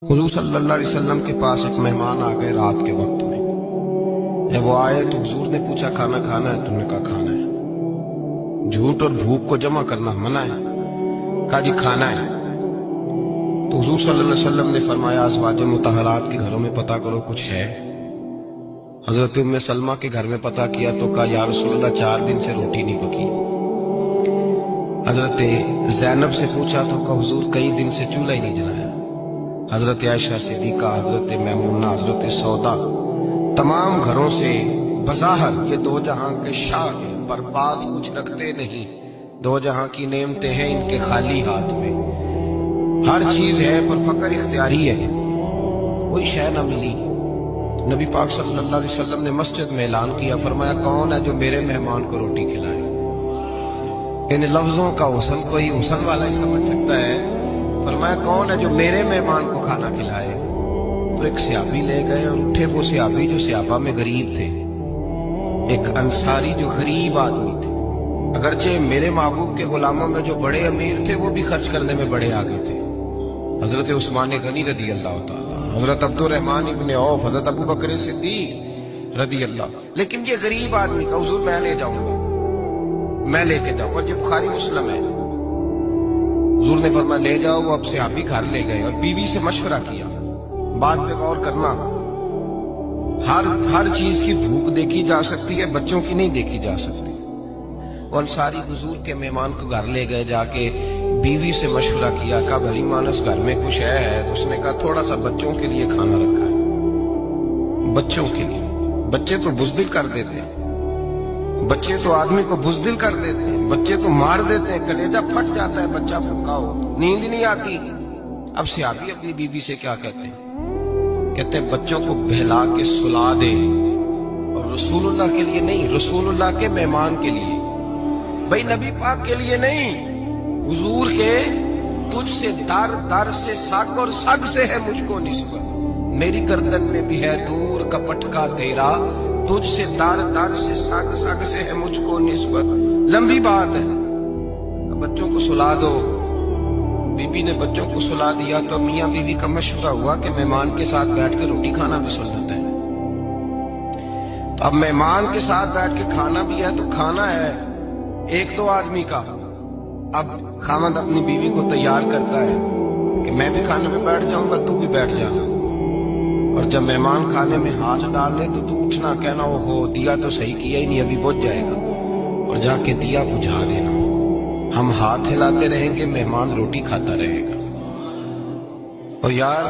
حضور صلی اللہ علیہ وسلم کے پاس ایک مہمان آ گئے رات کے وقت میں۔ جب وہ آئے تو حضور نے پوچھا کھانا کھانا ہے؟ تم نے کہا کھانا ہے۔ جھوٹ اور بھوک کو جمع کرنا منع ہے؟ کہا جی کھانا ہے۔ تو حضور صلی اللہ علیہ وسلم نے فرمایا ازواج مطہرات کے گھروں میں پتہ کرو کچھ ہے۔ حضرت ام سلمہ کے گھر میں پتہ کیا تو کہا یا رسول اللہ 4 دن سے روٹی نہیں پکی۔ حضرت زینب سے پوچھا تو کہا حضور کئی دن سے چولہا ہی نہیں جلایا۔ حضرت عائشہ صدیقہ، حضرت میمونہ، حضرت سودا، تمام گھروں سے بظاہر یہ دو جہاں کے شاہ ہیں، پر باز کچھ رکھتے نہیں۔ دو جہاں کی نعمتیں ہیں ان کے خالی ہاتھ میں، ہر چیز ہے پر فقر اختیاری ہے، کوئی شے نہ ملی۔ نبی پاک صلی اللہ علیہ وسلم نے مسجد میں اعلان کیا، فرمایا کون ہے جو میرے مہمان کو روٹی کھلائے؟ ان لفظوں کا حسن کوئی حسن والا ہی سمجھ سکتا ہے۔ فرمایا کون ہے جو میرے مہمان کو کھانا کھلائے؟ تو ایک صحابی لے گئے اور اٹھے، وہ صحابی جو صحابہ میں غریب تھے، ایک انصاری جو غریب آدمی تھے۔ اگرچہ میرے محبوب کے غلاموں میں جو بڑے امیر تھے وہ بھی خرچ کرنے میں بڑے آگے تھے، حضرت عثمان غنی رضی اللہ تعالیٰ، حضرت عبد الرحمن ابن عوف، حضرت ابو بکر صدیق رضی اللہ۔ لیکن یہ غریب آدمی کا حضور میں لے جاؤں گا، میں لے کے جاؤں گا، یہ بخاری مسلم ہے۔ حضور نے فرمایا لے جاؤ۔ وہ اب صحابی گھر لے گئے اور بیوی سے مشورہ کیا، بات پہ غور کرنا، ہر چیز کی بھوک دیکھی جا سکتی ہے، بچوں کی نہیں دیکھی جا سکتی۔ وہ انصاری حضور کے مہمان کو گھر لے گئے، جا کے بیوی سے مشورہ کیا، کہا بھلی مانس گھر میں کچھ ہے؟ تو اس نے کہا تھوڑا سا بچوں کے لیے کھانا رکھا ہے۔ بچوں کے لیے؟ بچے تو بزدل کر دیتے ہیں، بچے تو آدمی کو بزدل کر دیتے ہیں، بچے تو مار دیتے ہیں، کلیجہ پھٹ جاتا ہے بچہ بھوکا ہو، نیند نہیں آتی۔ اب صحابی اپنی بیوی سے کیا کہتے ہیں؟ کہتے ہیں بچوں کو بہلا کے سلا دے، اور رسول اللہ کے لیے نہیں، رسول اللہ کے مہمان کے لیے، بھائی نبی پاک کے لیے نہیں، حضور کے تجھ سے در در سے سگ اور سگ سے ہے مجھ کو نسبت، میری گردن میں بھی ہے دور کا پٹکا تیرا، تجھ سے در در سے سگ سگ سے ہے مجھ کو نسبت۔ لمبی بات ہے، بچوں کو سلا دو۔ بی بی نے بچوں کو سلا دیا تو میاں بیوی کا مشورہ ہوا کہ مہمان کے ساتھ بیٹھ کے روٹی کھانا بھی سنت ہے۔ تو اب مہمان کے ساتھ بیٹھ کے کھانا بھی ہے تو کھانا ہے ایک دو آدمی کا۔ اب خاوند اپنی بیوی کو تیار کرتا ہے کہ میں بھی کھانے میں بیٹھ جاؤں گا، تو بھی بیٹھ جانا، اور جب مہمان کھانے میں ہاتھ ڈال لے تو اٹھنا، کہنا وہ ہو دیا تو صحیح کیا ہی نہیں، ابھی بجھ جائے گا، اور جا کے دیا بجھا دینا۔ ہم ہاتھ ہلاتے رہیں گے، مہمان روٹی کھاتا رہے گا۔ اور یار